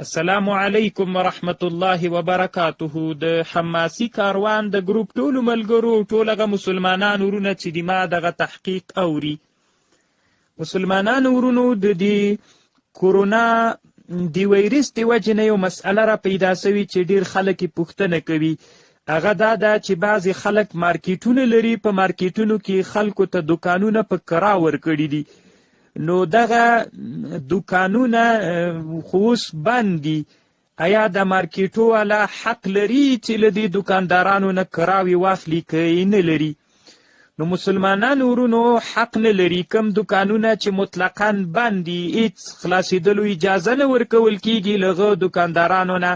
السلام علیکم ورحمت الله وبرکاته. د حماسي کاروان د ګروپ ټولو ملګرو ټولغه مسلمانان ورونه چې د ما دغه تحقیق اوري، مسلمانان ورونو د دې کورونا د ویروس د وجې نه یو مسئله را پیدا سوي چې ډیر خلک یې پوښتنه کوي. هغه دا ده چې بعضې خلک مارکیټونه لري، په مارکیټونو کې خلکو ته دوکانونه په کرا ورکړي دي، نو دغه دوکانونه خو اوس بند دي. آیا د مارکیټو والا حق لري چې له دې دوکاندارانو نه کراوې واخلي که یې نه لري؟ نو مسلمانانو ورونو حق نه لري. کم دوکانونه چې مطلقاً بند دي، هیڅ خلاصېدلو اجازه نه ورکول کېږي، له هغه دوکاندارانو نه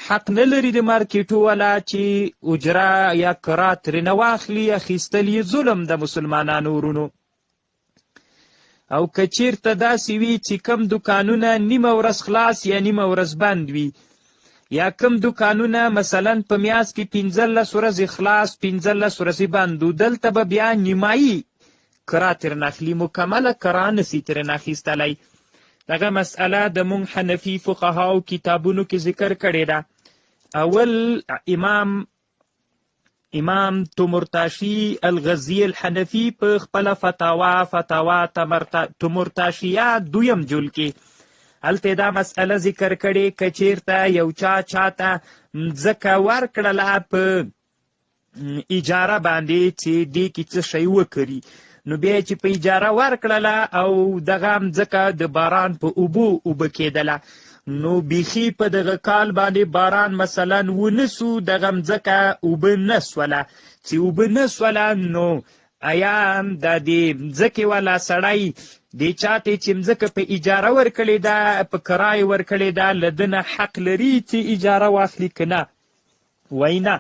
حق نه لري د مارکیټو والا چې اجره یا کرا ترېنه واخلي. اخیستل یې ظلم د مسلمانانو ورونو. او که چیرته داسې وي چې کم دوکانونه نیمه ورځ خلاص یا نیمه ورځ بند وي، یا کم دوکانونه مثلا په میاشت کې 15 ورځې خلاص 15 ورځې بند و، دلته به بیا نیمایي کرا ترېنه اخلي، مکمله کرا نسي ترېنه اخیستلی. دغه مسئله د مونږ حنفي فقهاو کتابونو کې ذکر کړې ده. اول امام تمرتاشي الغزي الحنفي په خپله فتاوا تمرتاشیه 2م جلد کې هلته دا مسئله ذکر کړې که چیرته یو چاته مځکه ورکړله په اجاره باندې چې دې کې څه شی وکړي، نو بیا چې په اجاره ورکړله او دغه مځکه د باران په اوبه کېدله، نو بیخي په دغه کال باندې باران مثلا ونسو، دغه مځکه اوبه نه سوله. چې اوبه نه سوله، نو آیا د دې مځکې والا سړی دې چاته چې مځکه په اجاره ورکړې ده، په کرای ورکړې ده، له ده نه حق لري چې اجاره واخلي که نه؟ وایي نه.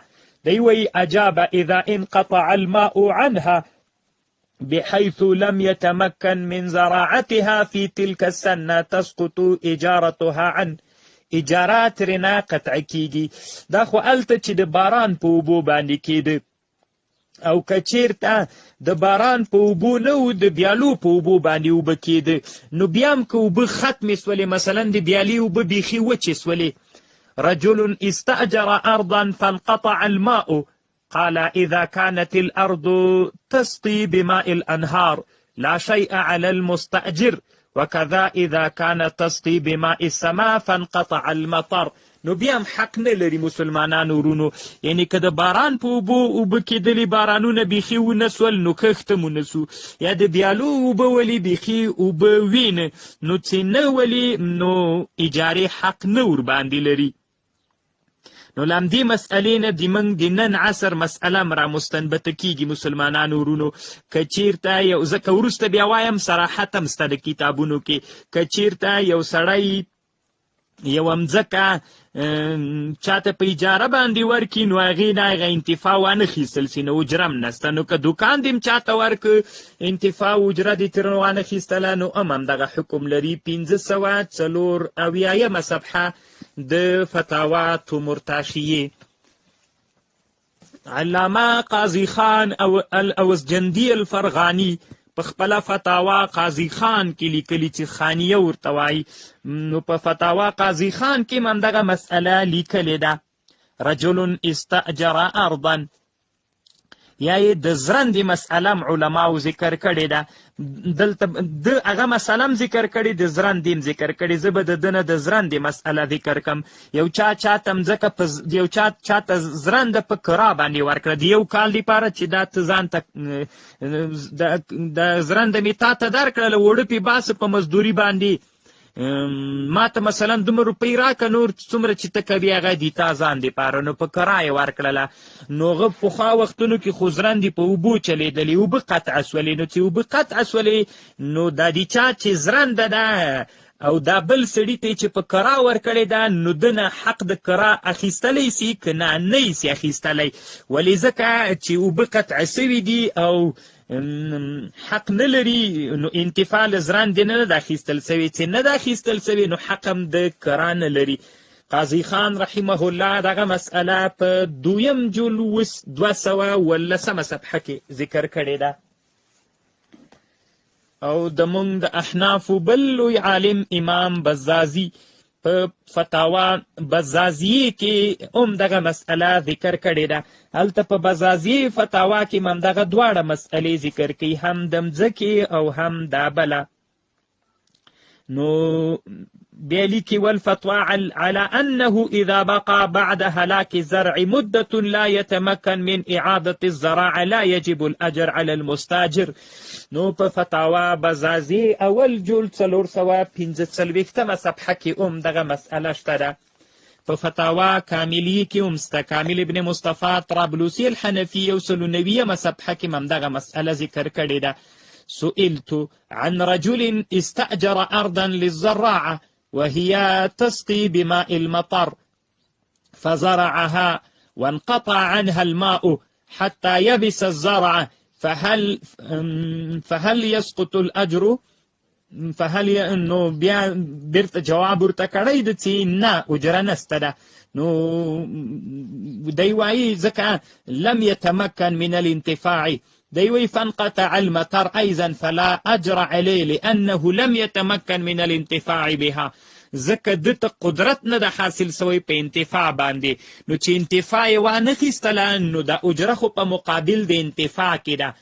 دی وایي اجاب اذا انقطع الماء عنها بحيث لم يتمكن من زراعتها في تلك السنة تسقط إجارتها عن اجارات رنا قطع کیږي. دا خو الته چې د باران په اوبو باندې کېده، او که چیرته د باران په اوبو نه و، د بیالو په اوبو باندې اوبه کېده، نو بیا هم که اوبه ختمې سولې، مثلا د بیالې اوبه بیخي وچې سولې. رجل استأجر أرضا فانقطع الماء قال إذا كانت الأرض تسقي بماء الأنهار لا شيء على المستأجر وكذا إذا كانت تسقي بماء السماء فانقطع المطر. نو بیا هم حق نه لري مسلمانانو ورونو. یعنی که د باران په اوبه کېدلي بارانونه بیخي ونه سول، نو کښت هم ونه سو، یا د بیالو اوبه ولي بیخي اوبه وینه، نو چې نه ولي، نو اجارې حق نه ورباندې لري. نو لامدې مسئلې نه د موږ د نن عصر مسئله را مستنبته کېږي مسلمانانو ورونو. که چیرته یو، ځکه وروسته بیا وایم صراحت هم سته د کتابونو کې، که چیرته یو سړی یوه مځکه چاته په اجاره باندې ورکړي، نو هغې نه هغه انتفاع وانخیستل سي، نو اجره هم نسته. نو که دوکان دې هم چاته ورکړ، انتفاع اجره دې ترې وانخیستله، نو هم دغه حکم لري. 594 صفحه د فتاوا تمرتاشیه. علامه قاضي خان او الاوزجندي الفرغاني په خپله فتاوا قاضي خان کې لیکلي چې خانیه ورته وایي، نو په فتاوا قاضي خان کې هم دغه مسئله لیکلې ده. رجل استأجر ارضا، یا یې د زرندې مسئله هم علماو ذکر کړې ده. دلته د هغه مسئله هم ذکر کړې، د زرندې هم ذکر کړې. زه به د ده نه د زرندې مسئله ذکر کړم. یو چاته مځکه یو چاته زرنده په کرا باندې ورکړه د یو کال لپاره، چې دا ته ځان ته د زرنده مې تا ته درکړله، اوړه پې باسه په مزدوري باندې، ما ته مثلا دومره روپۍ راکړه، نور څومره چې ته کوي هغه دي تا ځان دپاره، نو په کرا یې ورکړله. نو هغه پخوا وختونو کې خو زرندې په اوبو چلېدلې، اوبه قطعه سولې، نو چې اوبه قطعه سولې، نو دا د چا چې زرنده ده او دا بل سړي ته چې په کرا ورکړې ده، نو ده نه حق د کرا اخیستلی سي که نه، نه یې سي اخیستلی. ولې ځکه چې اوبه قطعه سوي دي او حق نه لري، نو انتفاع له زرندې نه ده اخیستل سوي. چې نه ده اخیستل سوي، نو حق هم د کرا نه لري. قاضي خان رحمه الله دغه مسئله په 2م جلد 219 صفحه کې ذکر کړې ده. او د مونږ د احنافو بل لوی عالم امام بزازي په فتاوا بزازیه کې هم دغه مسئله ذکر کړې ده. هلته په بزازیه فتاوا کې هم دغه دواړه مسئلې ذکر کوي، هم د مځکې او هم دا بله. نو بیا لیکي والفتوى على أنه إذا بقى بعد هلاك الزرع مدة لا يتمكن من إعادة الزراعة لا يجب الأجر على المستاجر. نو په فتاوا بزازي اول جول 445 صفحه کې دغه مسأله شته ده. په فتاوا کاملی کې سته، کامل ابن مصطفى طرابلسي الحنفي 190 صفحه کې هم دغه مسأله ذکر کړې ده. سئلت عن رجل استأجر أرضا للزراعة وهي تسقي بماء المطر فزرعها وانقطع عنها الماء حتى يبس الزرع فهل يسقط الأجر؟ فهل انه بیا بیرته جواب ورته کړی د چې نه اجره نسته ده. نو دی وایي ځکه لم يتمكن من الانتفاع، دی وایي فانقطع المطر ايضا فلا اجر عليه لانه لم يتمكن من الانتفاع بها، ځکه دته قدرت نه ده حاصل سوی په انتفاع باندې. نو چې انتفاع یې وانخیستله نو د اجره خو په مقابل د انتفاع کې ده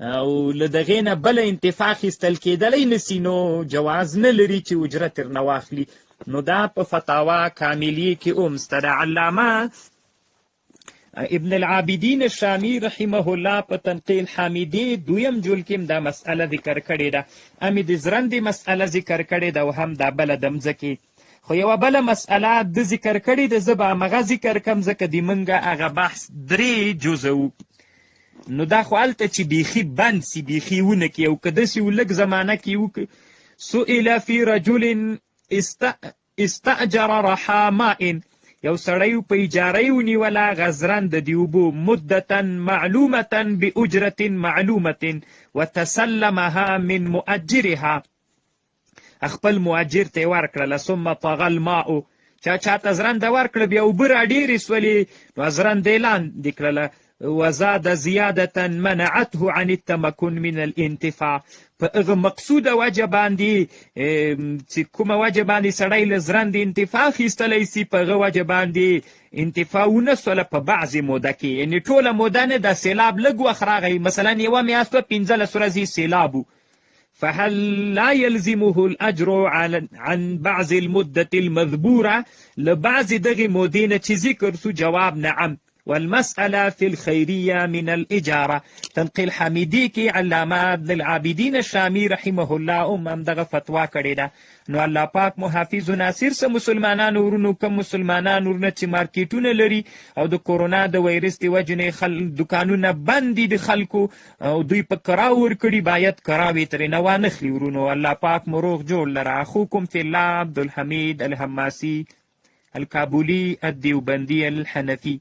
او له دغې نه بله انتفاع اخیستل کېدلی نسي، نو جواز نه لري چې اجره ترنه واخلي. نو دا په فتاوا کاملیې کې هم سته. د علامه ابن العابدین الشامی رحمه الله په تنقیل حامیدی 2م جلد کې دا مسئله ذکر کړې ده. همې د زرندې مسئله ذکر کړې ده او هم دا بله د مځکې. خو یوه بله مسئله د ذکر کړې ده، زه به همغه ذکر کم ځکه د موږ هغه بحث 3 جزه و. نو دا خو هلته چې بیخي بند سي بیخي ونه کړي او که داسې و لږ زمانه کې وکړي. سئل فی رجل استأجر رحا ماء، یو سړی په اجاره ونیوله غزرنده د اوبو مدة معلومة بأجرة معلومة وتسلمها من مؤجرها، خپل مؤجر ته یې ورکړله. ثم طغى الماء، چاته زرنده ورکړه بیا اوبه راډېرې سولې نو زرنده یې لاندې کړله. وزاد زیادة منعته عن التمكن من الانتفاع، په هغه مقصوده وجه باندې چې کومه وجه باندې سړی له زرندې انتفاع اخیستلی سي په هغه وجه باندې انتفاع ونه سوله په بعضې موده کې، یعنې ټوله موده نه، د سیلاب لږ وخت راغی، مثلا یوه میاشت 15 ورځې سیلاب و. فهل لا يلزمه الأجر عن بعض المدة المذبورة؟ لبعض دغې مودې نه چې ذکر سو جواب نعم. والمسألة في الخيرية من الإجارة، تنقيل حميدي كي علامة ابن العابدين الشامي رحمه الله هم دغه فتوا کړې ده. نو الله پاک محافظ و ناصر سه مسلمانانو ورونو کم مسلمانانو ورونه چې مارکیټونه لري او د کورونا د وایرس د وجې نه دکانونه بند دي د خلکو او دوی په کراو ورکړي، باید کراوې ترېنه وانخلي ورونو. الله پاک مو روغ جوړ لره. اخوکم فی الله عبدالحمید الحماسي الکابلي الدیوبندي الحنفي.